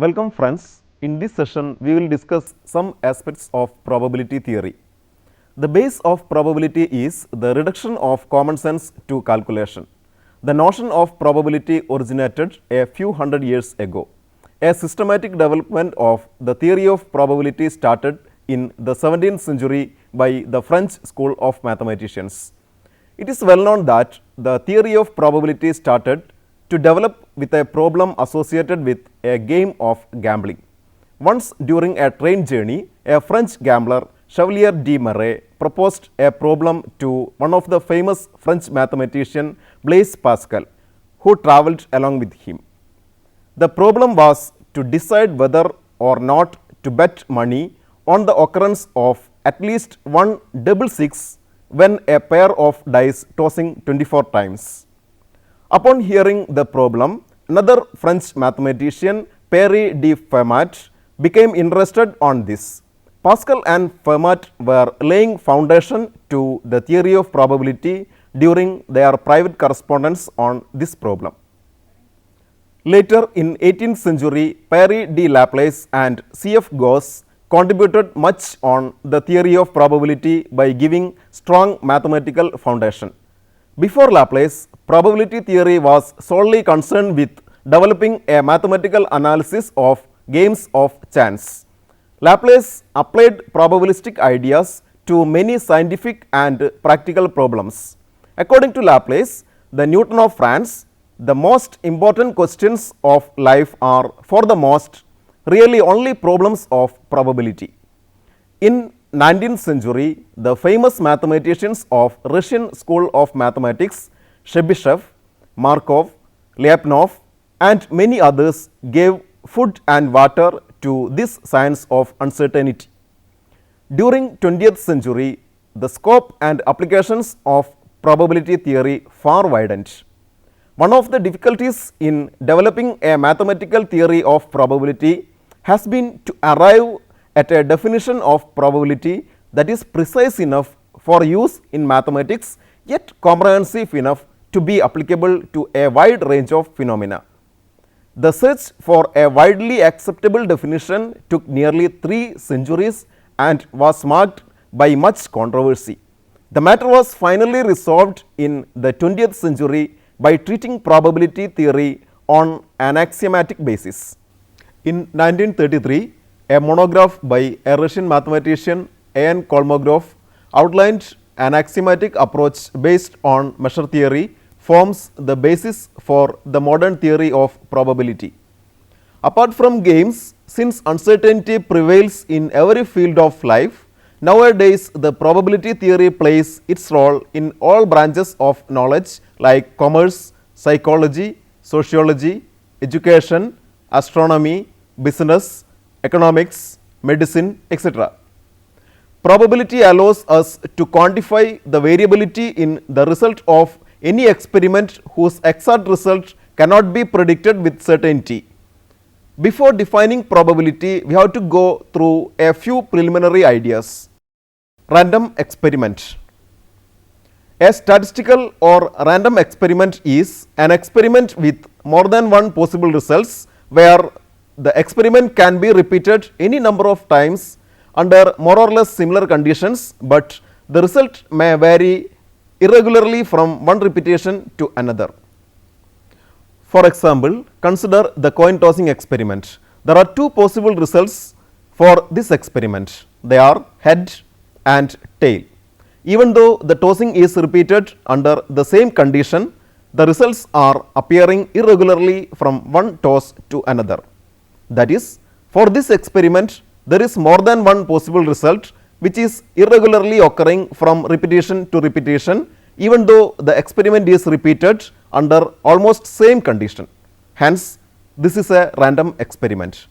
Welcome friends. In this session, we will discuss some aspects of probability theory. The base of probability is the reduction of common sense to calculation. The notion of probability originated a few hundred years ago. A systematic development of the theory of probability started in the 17th century by the French school of mathematicians. It is well known that the theory of probability started to develop with a problem associated with a game of gambling. Once during a train journey, a French gambler, Chevalier de Marais, proposed a problem to one of the famous French mathematician Blaise Pascal, who travelled along with him. The problem was to decide whether or not to bet money on the occurrence of at least one double six when a pair of dice tossing 24 times. Upon hearing the problem, another French mathematician, Pierre de Fermat, became interested on this. Pascal and Fermat were laying foundation to the theory of probability during their private correspondence on this problem. Later in 18th century, Pierre de Laplace and C.F. Gauss contributed much on the theory of probability by giving strong mathematical foundation. Before Laplace, probability theory was solely concerned with developing a mathematical analysis of games of chance. Laplace applied probabilistic ideas to many scientific and practical problems. According to Laplace, the Newton of France, the most important questions of life are for the most really only problems of probability. In 19th century, the famous mathematicians of Russian school of mathematics, Chebyshev, Markov, Lyapunov and many others gave food and water to this science of uncertainty. During 20th century, the scope and applications of probability theory far widened. One of the difficulties in developing a mathematical theory of probability has been to arrive at a definition of probability that is precise enough for use in mathematics, yet comprehensive enough to be applicable to a wide range of phenomena. The search for a widely acceptable definition took nearly 3 centuries and was marked by much controversy. The matter was finally resolved in the 20th century by treating probability theory on an axiomatic basis. In 1933, a monograph by a Russian mathematician A.N. Kolmogorov outlined an axiomatic approach based on measure theory forms the basis for the modern theory of probability. Apart from games, since uncertainty prevails in every field of life, nowadays the probability theory plays its role in all branches of knowledge like commerce, psychology, sociology, education, astronomy, business, economics, medicine, etc. Probability allows us to quantify the variability in the result of any experiment whose exact result cannot be predicted with certainty. Before defining probability, we have to go through a few preliminary ideas. Random experiment. A statistical or random experiment is an experiment with more than one possible results where the experiment can be repeated any number of times under more or less similar conditions, but the result may vary irregularly from one repetition to another. For example, consider the coin tossing experiment. There are two possible results for this experiment. They are head and tail. Even though the tossing is repeated under the same condition, the results are appearing irregularly from one toss to another. That is, for this experiment, there is more than one possible result which is irregularly occurring from repetition to repetition, even though the experiment is repeated under almost same condition. Hence, this is a random experiment.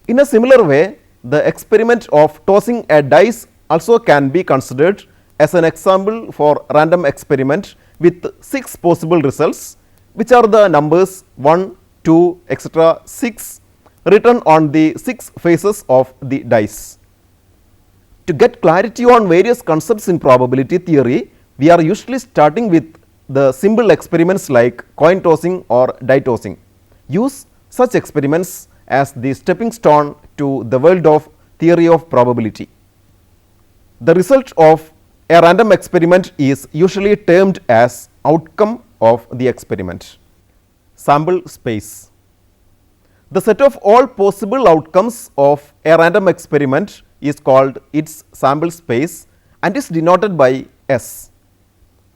In a similar way, the experiment of tossing a dice also can be considered as an example for random experiment with 6 possible results, which are the numbers 1, 2, etc. 6 written on the 6 faces of the dice. To get clarity on various concepts in probability theory, we are usually starting with the simple experiments like coin tossing or die tossing. Use such experiments as the stepping stone to the world of theory of probability. The result of a random experiment is usually termed as outcome of the experiment. Sample space. The set of all possible outcomes of a random experiment is called its sample space and is denoted by S.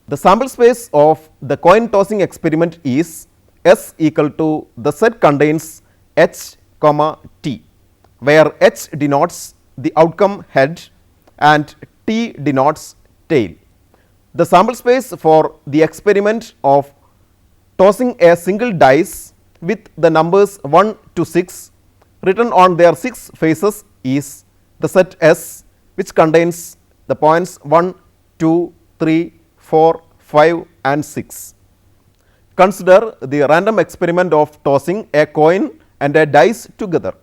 The sample space of the coin tossing experiment is S equal to the set contains H, T, where H denotes the outcome head and T denotes tail. The sample space for the experiment of tossing a single dice with the numbers 1 to 6 written on their 6 faces is the set S, which contains the points 1, 2, 3, 4, 5 and 6. Consider the random experiment of tossing a coin and a dice together.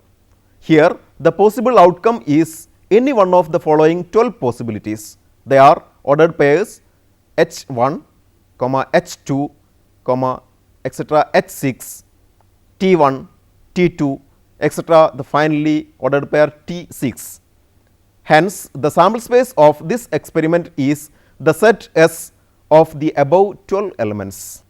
Here the possible outcome is any one of the following 12 possibilities. They are ordered pairs H1, H2, etc. H6, T1, T2, etc. the finally ordered pair T6. Hence, the sample space of this experiment is the set S of the above 12 elements.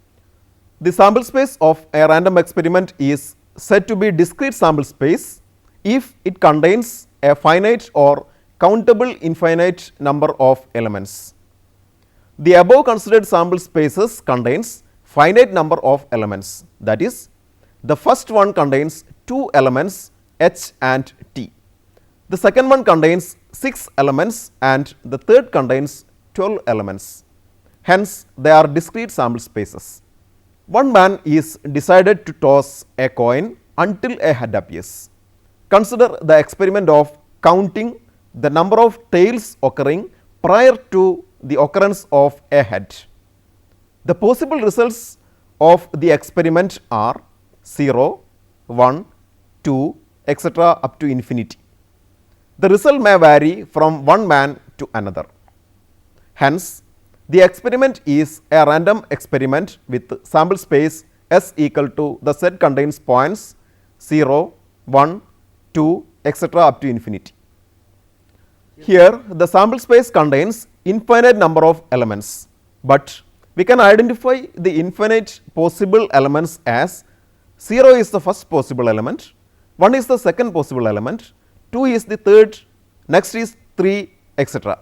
The sample space of a random experiment is said to be discrete sample space if it contains a finite or countable infinite number of elements. The above considered sample spaces contains finite number of elements, that is, the first one contains 2 elements H and T, the second one contains 6 elements and the third contains 12 elements. Hence, they are discrete sample spaces. One man is decided to toss a coin until a head appears. Consider the experiment of counting the number of tails occurring prior to the occurrence of a head. The possible results of the experiment are 0, 1, 2, etc. up to infinity. The result may vary from one man to another. Hence, the experiment is a random experiment with sample space S equal to the set contains points 0, 1, 2, etc. up to infinity. Here the sample space contains infinite number of elements, but we can identify the infinite possible elements as 0 is the first possible element, 1 is the second possible element, 2 is the third, next is 3, etc.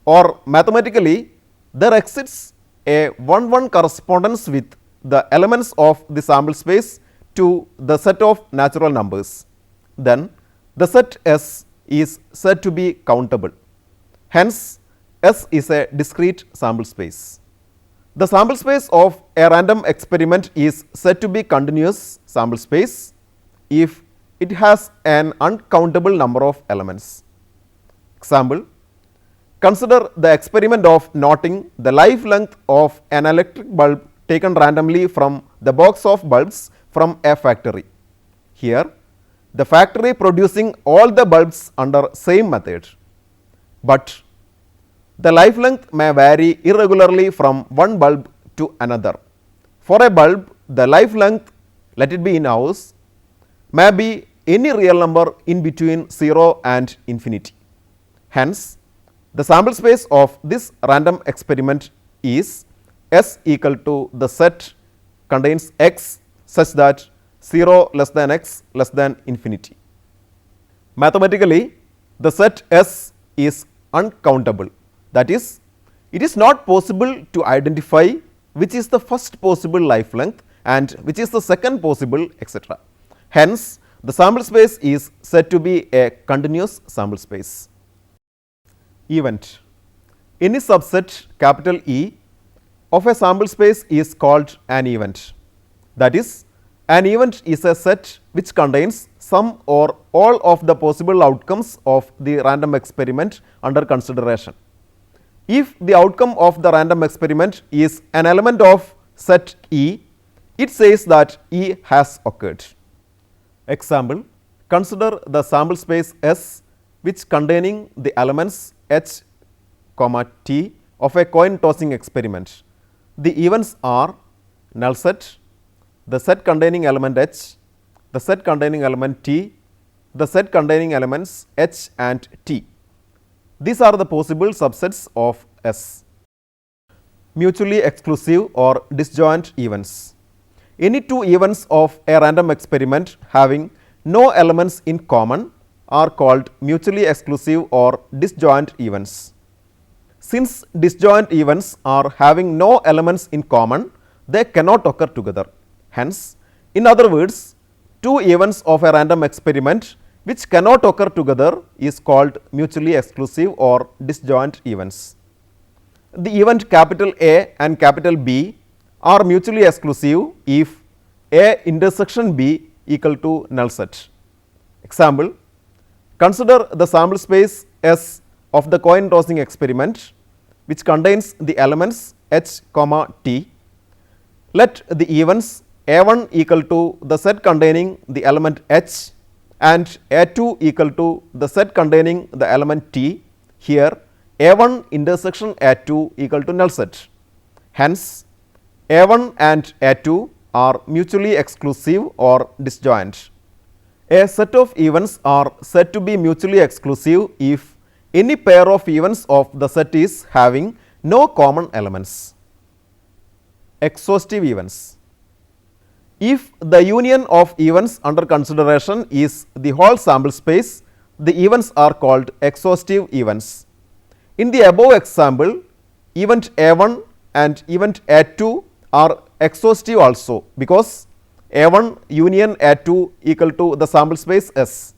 Or mathematically, there exists a 1-1 correspondence with the elements of the sample space to the set of natural numbers. Then the set S is said to be countable. Hence, S is a discrete sample space. The sample space of a random experiment is said to be continuous sample space if it has an uncountable number of elements. Example, consider the experiment of noting the life length of an electric bulb taken randomly from the box of bulbs from a factory. Here, the factory producing all the bulbs under same method, but the life length may vary irregularly from one bulb to another. For a bulb, the life length, let it be in hours, may be any real number in between 0 and infinity. Hence, the sample space of this random experiment is S equal to the set contains x such that 0 less than x less than infinity. Mathematically, the set S is uncountable, that is, it is not possible to identify which is the first possible life length and which is the second possible, etc. Hence, the sample space is said to be a continuous sample space. Event. Any subset capital E of a sample space is called an event. That is, an event is a set which contains some or all of the possible outcomes of the random experiment under consideration. If the outcome of the random experiment is an element of set E, it says that E has occurred. Example, consider the sample space S which containing the elements H, T of a coin tossing experiment. The events are null set, the set containing element H, the set containing element T, the set containing elements H and T. These are the possible subsets of S. Mutually exclusive or disjoint events. Any two events of a random experiment having no elements in common are called mutually exclusive or disjoint events. Since disjoint events are having no elements in common, they cannot occur together. Hence, in other words, two events of a random experiment which cannot occur together is called mutually exclusive or disjoint events. The event capital A and capital B are mutually exclusive if A intersection B equal to null set. Example, consider the sample space S of the coin tossing experiment which contains the elements H, T. Let the events A1 equal to the set containing the element H and A2 equal to the set containing the element T. Here A1 intersection A2 equal to null set. Hence, A1 and A2 are mutually exclusive or disjoint. A set of events are said to be mutually exclusive if any pair of events of the set is having no common elements. Exhaustive events. If the union of events under consideration is the whole sample space, the events are called exhaustive events. In the above example, event A1 and event A2 are exhaustive also because A1 union A2 equal to the sample space S.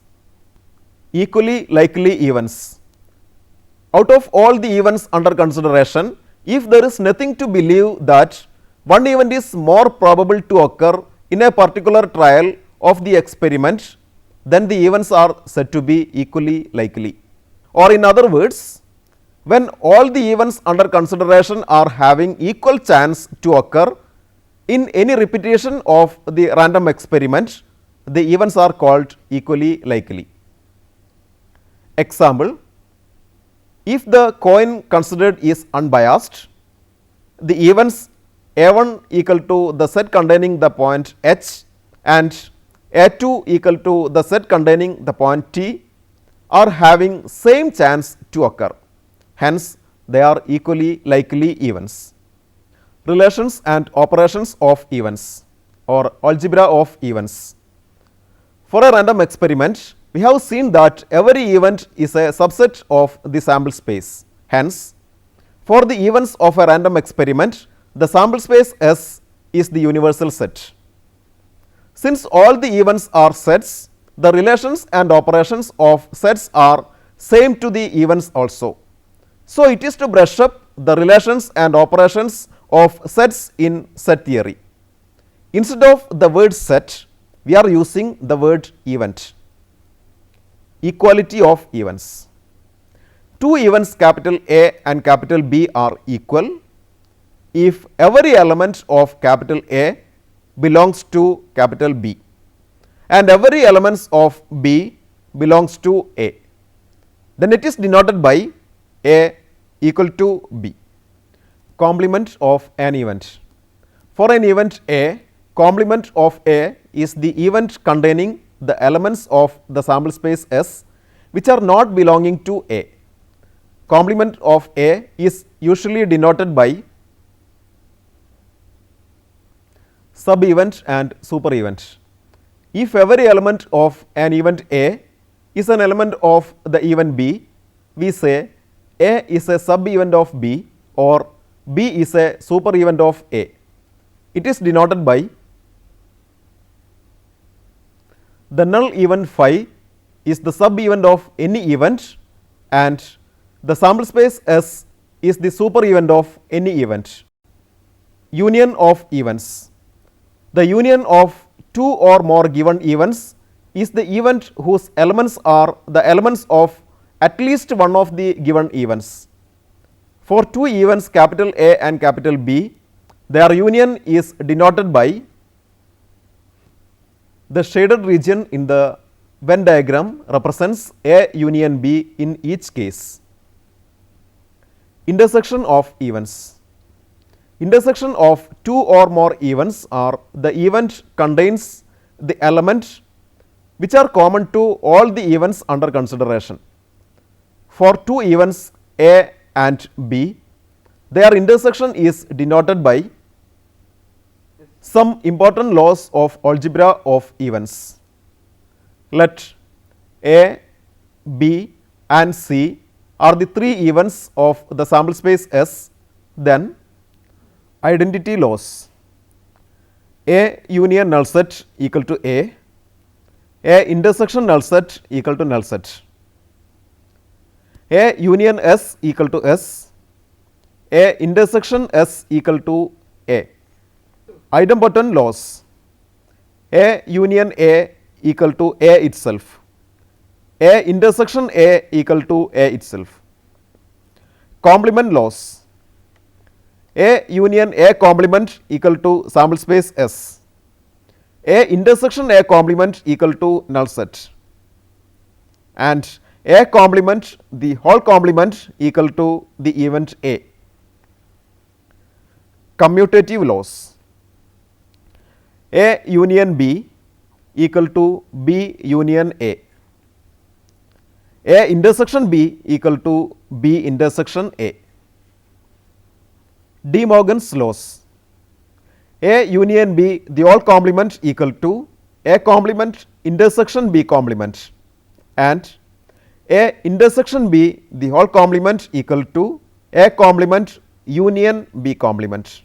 Equally likely events. Out of all the events under consideration, if there is nothing to believe that one event is more probable to occur in a particular trial of the experiment, then the events are said to be equally likely. Or in other words, when all the events under consideration are having equal chance to occur in any repetition of the random experiment, the events are called equally likely. Example, if the coin considered is unbiased, the events A1 equal to the set containing the point H and A2 equal to the set containing the point T are having same chance to occur. Hence, they are equally likely events. Relations and operations of events or algebra of events. For a random experiment, we have seen that every event is a subset of the sample space. Hence, for the events of a random experiment, the sample space S is the universal set. Since all the events are sets, the relations and operations of sets are same to the events also. So, it is to brush up the relations and operations of sets in set theory. Instead of the word set, we are using the word event. Equality of events. Two events capital A and capital B are equal if every element of capital A belongs to capital B and every elements of B belongs to A. Then it is denoted by A equal to B. Complement of an event. For an event A, complement of A is the event containing the elements of the sample space S which are not belonging to A. Complement of A is usually denoted by sub event and super event. If every element of an event A is an element of the event B, we say A is a sub event of B or B is a super event of A. It is denoted by the null event phi is the sub event of any event and the sample space S is the super event of any event. Union of events. The union of two or more given events is the event whose elements are the elements of at least one of the given events. For two events capital A and capital B, their union is denoted by the shaded region in the Venn diagram represents A union B in each case. Intersection of events. Intersection of two or more events are the event contains the element which are common to all the events under consideration. For two events A and B, their intersection is denoted by some important laws of algebra of events. Let A, B and C are the three events of the sample space S, then identity laws. A union null set equal to A intersection null set equal to null set, A union S equal to S, A intersection S equal to A. Idempotent laws. A union A equal to A itself, A intersection A equal to A itself. Complement laws. A union A complement equal to sample space S, A intersection A complement equal to null set, and A complement the whole complement equal to the event A. Commutative laws. A union B equal to B union A, A intersection B equal to B intersection A. De Morgan's laws. A union B the whole complement equal to A complement intersection B complement, and A intersection B the whole complement equal to A complement union B complement.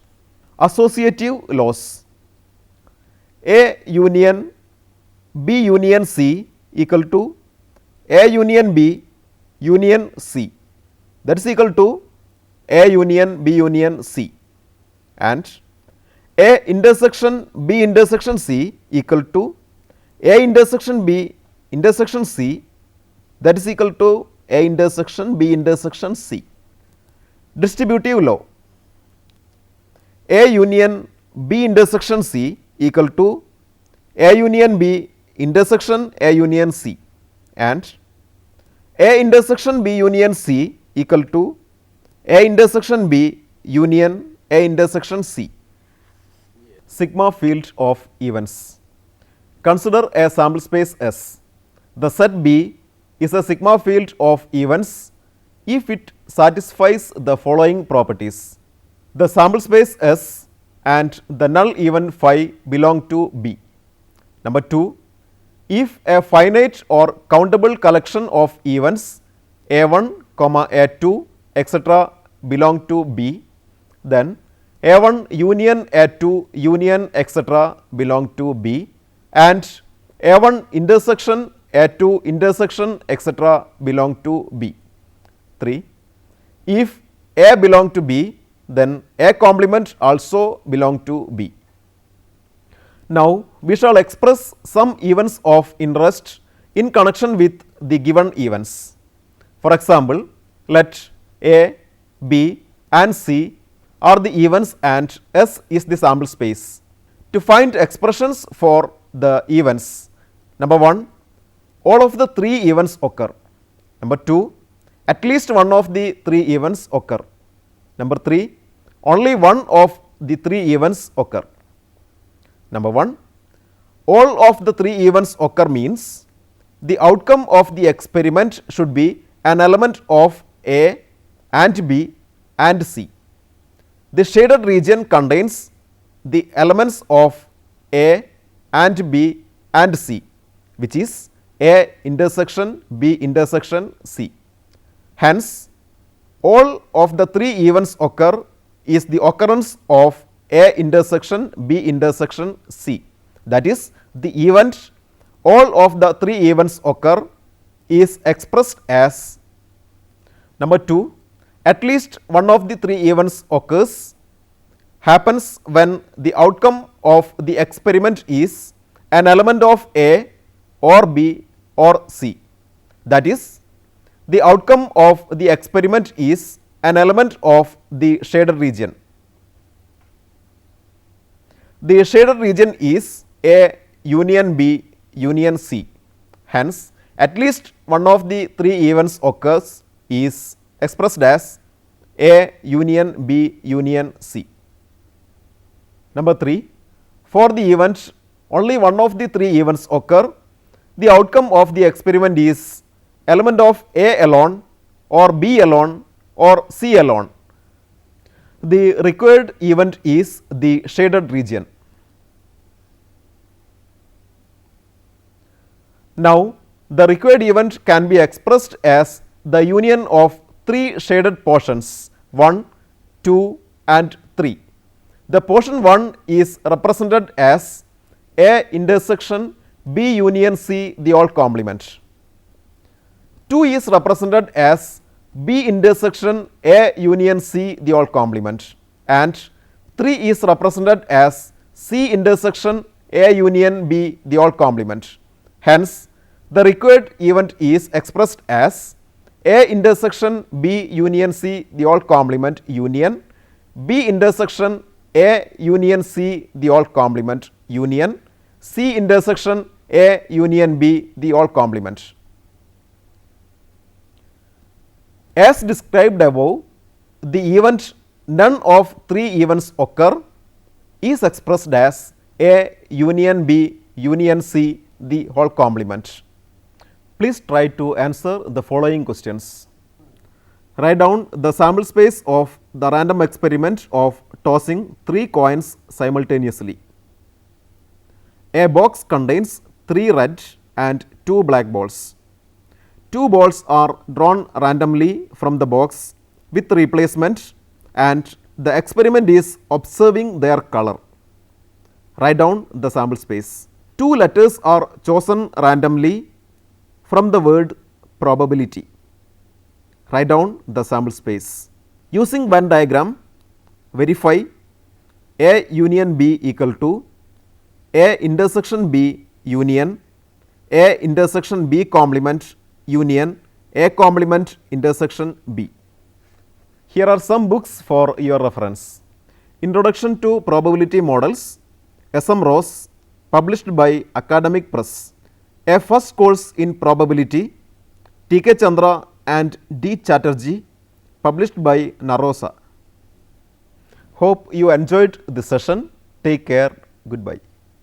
Associative laws. A union B union C equal to A union B union C, that is equal to A union B union C, and A intersection B intersection C equal to A intersection B intersection C, that is equal to A intersection B intersection C. Distributive law. A union B intersection C equal to A union B intersection A union C, and A intersection B union C equal to A intersection B union A intersection C. Sigma field of events. Consider a sample space S. The set B is a sigma field of events if it satisfies the following properties. The sample space S and the null event phi belong to B. Number 2, if a finite or countable collection of events A1, A2 etc. belong to B, then A1 union A2 union etc. belong to B, and A1 intersection A2 intersection etc. belong to B. 3, if A belong to B, then A complement also belong to B. Now, we shall express some events of interest in connection with the given events. For example, let A, B and C are the events and S is the sample space. To find expressions for the events, number 1, all of the 3 events occur. Number 2, at least one of the 3 events occur. Number 3, only one of the 3 events occur. Number 1, all of the 3 events occur means the outcome of the experiment should be an element of A and B and C. The shaded region contains the elements of A and B and C, which is A intersection B intersection C. Hence, all of the 3 events occur is the occurrence of A intersection B intersection C. That is, the event all of the 3 events occur is expressed as number 2, at least one of the 3 events occurs happens when the outcome of the experiment is an element of A or B or C. That is, the outcome of the experiment is an element of the shaded region. The shaded region is A union B union C. Hence, at least one of the 3 events occurs is expressed as A union B union C. Number 3, for the event only one of the 3 events occur, the outcome of the experiment is element of A alone or B alone or C alone. The required event is the shaded region. Now, the required event can be expressed as the union of three shaded portions 1, 2 and 3. The portion 1 is represented as A intersection B union C the whole complement. 2 is represented as B intersection A union C the whole complement, and 3 is represented as C intersection A union B the whole complement. Hence, the required event is expressed as A intersection B union C the whole complement union B intersection A union C the whole complement union C intersection A union B the whole complement. As described above, the event none of three events occur is expressed as A union B union C the whole complement. Please try to answer the following questions. Write down the sample space of the random experiment of tossing 3 coins simultaneously. A box contains 3 red and 2 black balls. 2 balls are drawn randomly from the box with replacement, and the experiment is observing their color. Write down the sample space. 2 letters are chosen randomly from the word probability. Write down the sample space. Using Venn diagram, verify A union B equal to A intersection B union A intersection B complement union A complement intersection B. Here are some books for your reference. Introduction to Probability Models, S.M. Rose, published by Academic Press. A First Course in Probability, T.K. Chandra and D. Chatterjee, published by Narosa. Hope you enjoyed the session. Take care. Goodbye.